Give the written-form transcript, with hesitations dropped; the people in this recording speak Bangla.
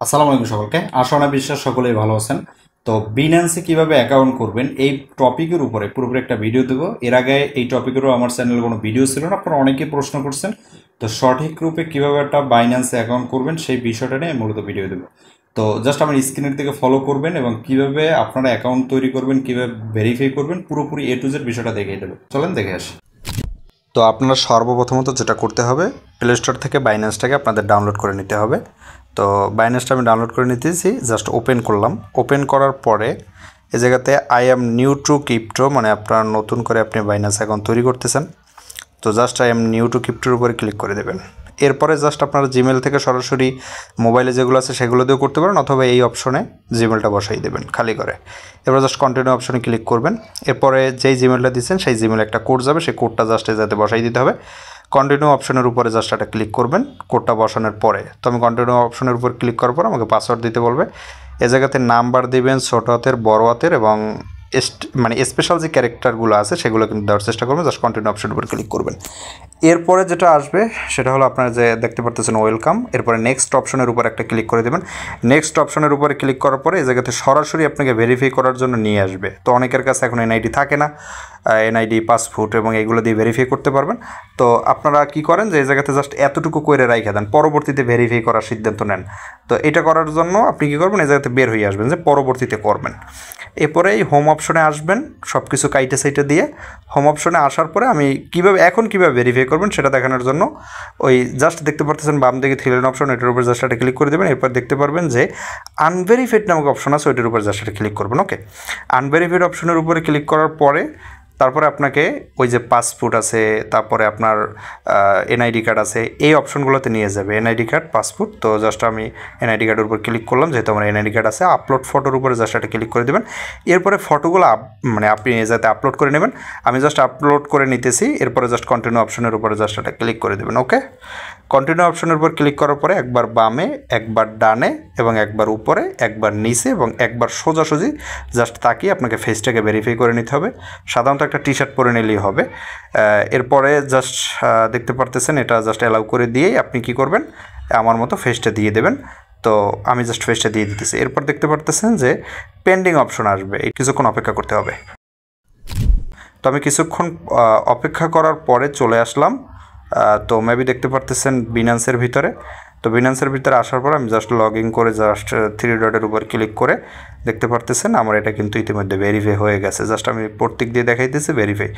আসসালামু আলাইকুম সকলকে। আশা না বিশ্বাস সকলেই ভালো আছেন। তো বিনান্সে কিভাবে অ্যাকাউন্ট করবেন এই টপিকের উপরে পুরোপুরি একটা ভিডিও দেবো। এর আগে এই টপিকেরও আমার চ্যানেলে কোনো ভিডিও ছিল না, আপনারা অনেকেই প্রশ্ন করছেন। তো সঠিক রূপে কিভাবে একটা বাইন্যান্সে অ্যাকাউন্ট করবেন সেই বিষয়টা নিয়ে মূলত ভিডিও দেবো। তো জাস্ট আমার স্ক্রিনের দিকে ফলো করবেন এবং কিভাবে আপনারা অ্যাকাউন্ট তৈরি করবেন, কিভাবে ভেরিফাই করবেন, পুরোপুরি এ টু জেড বিষয়টা দেখিয়ে দেবো। চলেন দেখে আসি। তো আপনারা সর্বপ্রথমত যেটা করতে হবে, প্লে স্টোর থেকে বাইন্যান্সটাকে আপনাদের ডাউনলোড করে নিতে হবে। তো বাইন্যান্সটা আমি ডাউনলোড করে নিতেছি, জাস্ট ওপেন করলাম। ওপেন করার পরে এই জায়গাতে I am new two crypto, মানে আপনার নতুন করে আপনি বাইন্যান্স অ্যাকাউন্ট তৈরি করতেছেন। তো just I am new to ক্রিপ্টোর উপরে ক্লিক করে দেবেন। এরপরে জাস্ট আপনারা জিমেল থেকে সরাসরি মোবাইলে যেগুলো আছে সেগুলো দিয়েও করতে পারেন, অথবা এই অপশনে জিমেলটা বসাই দেবেন খালি করে। এরপর জাস্ট কন্টিনিউ অপশনে ক্লিক করবেন। এরপরে যেই জিমেলটা দিচ্ছেন সেই জিমেলে একটা কোড যাবে, সেই কোডটা জাস্ট যাতে বসাই দিতে হবে। কন্টিনিউ অপশনের উপরে জাস্ট একটা ক্লিক করবেন কোডটা বসানোর পরে। তো আমি কন্টিনিউ অপশনের উপর ক্লিক করার পর আমাকে পাসওয়ার্ড দিতে বলবে। এ জায়গাতে নাম্বার দিবেন ছোটো হাতের, বড় হাতের এবং মানে স্পেশাল যে ক্যারেক্টারগুলো আছে সেগুলো কিন্তু দেওয়ার চেষ্টা করবেন। জাস্ট কন্টিনিউ অপশনের উপর ক্লিক করবেন। এরপরে যেটা আসবে সেটা হলো আপনারা যে দেখতে পারতেছেন ওয়েলকাম। এরপরে নেক্সট অপশনের উপর একটা ক্লিক করে দেবেন। নেক্সট অপশনের উপরে ক্লিক করার পরে এই জায়গাতে সরাসরি আপনাকে ভেরিফাই করার জন্য নিয়ে আসবে। তো অনেকের কাছে এখন এনআইডি থাকে না, এনআইডি, পাসপোর্ট এবং এইগুলো দিয়ে ভেরিফাই করতে পারবেন। তো আপনারা কি করেন যে এই জায়গাতে জাস্ট এতটুকু করে রাইখা দেন, পরবর্তীতে ভেরিফাই করার সিদ্ধান্ত নেন। তো এটা করার জন্য আপনি কী করবেন, এই জায়গাতে বের হয়ে আসবেন যে পরবর্তীতে করবেন। এরপরে এই হোম অপশনে আসবেন, সব কিছু কাইটে সাইটে দিয়ে হোম অপশনে আসার পরে আমি কীভাবে ভেরিফাই করবেন সেটা দেখানোর জন্য ওই জাস্ট দেখতে পারতেছেন বাম দিকে থ্রি লাইন অপশন, এটার উপর জাস্ট একটা ক্লিক করে দেবেন। এরপর দেখতে পারবেন যে আনভেরিফাইড নামক অপশন আছে, ওইটার উপর জাস্ট একটা ক্লিক করবেন। ওকে, আনভেরিফাইড অপশনের উপরে ক্লিক করার পরে তারপরে আপনাকে ওই যে পাসপোর্ট আছে, তারপরে আপনার এনআইডি কার্ড আছে, এই অপশনগুলোতে নিয়ে যাবে, এনআইডি কার্ড, পাসপোর্ট। তো জাস্ট আমি এনআইডি কার্ডের উপর ক্লিক করলাম, যেহেতু আমার এনআইডি কার্ড আছে। আপলোড ফটোর উপরে জাস্ট একটা ক্লিক করে দেবেন। এরপরে ফটোগুলো মানে আপনি যাতে আপলোড করে নেবেন, আমি জাস্ট আপলোড করে নিতেছি। এরপরে জাস্ট কন্টিনিউ অপশনের উপরে জাস্ট একটা ক্লিক করে দেবেন। ওকে, কন্টিনিউ অপশনের উপর ক্লিক করার পরে একবার বামে, একবার ডানে এবং একবার উপরে, একবার নিচে এবং একবার সোজাসুজি জাস্ট তাকিয়ে আপনাকে ফেসটাকে ভেরিফাই করে নিতে হবে। সাধারণত একটা টি শার্ট পরে নিলেই হবে। এরপরে জাস্ট দেখতে পারতেছেন এটা জাস্ট অ্যালাউ করে দিয়েই আপনি কি করবেন, আমার মতো ফেসটা দিয়ে দেবেন। তো আমি জাস্ট ফেসটা দিয়ে দিতেছি। এরপর দেখতে পারতেছেন যে পেন্ডিং অপশন আসবে, এই কিছুক্ষণ অপেক্ষা করতে হবে। তো আমি কিছুক্ষণ অপেক্ষা করার পরে চলে আসলাম। তো মেবি দেখতে পারতেছেন বিনান্সের ভিতরে। তো বিনান্সের ভিতরে আসার পর আমি জাস্ট লগ ইন করে জাস্ট থ্রি ডটের উপর ক্লিক করে দেখতে পারতেছেন আমার এটা কিন্তু ইতিমধ্যে ভেরিফাই হয়ে গেছে। জাস্ট আমি প্রত্যেক দিয়ে দেখাইতেছি ভেরিফাই।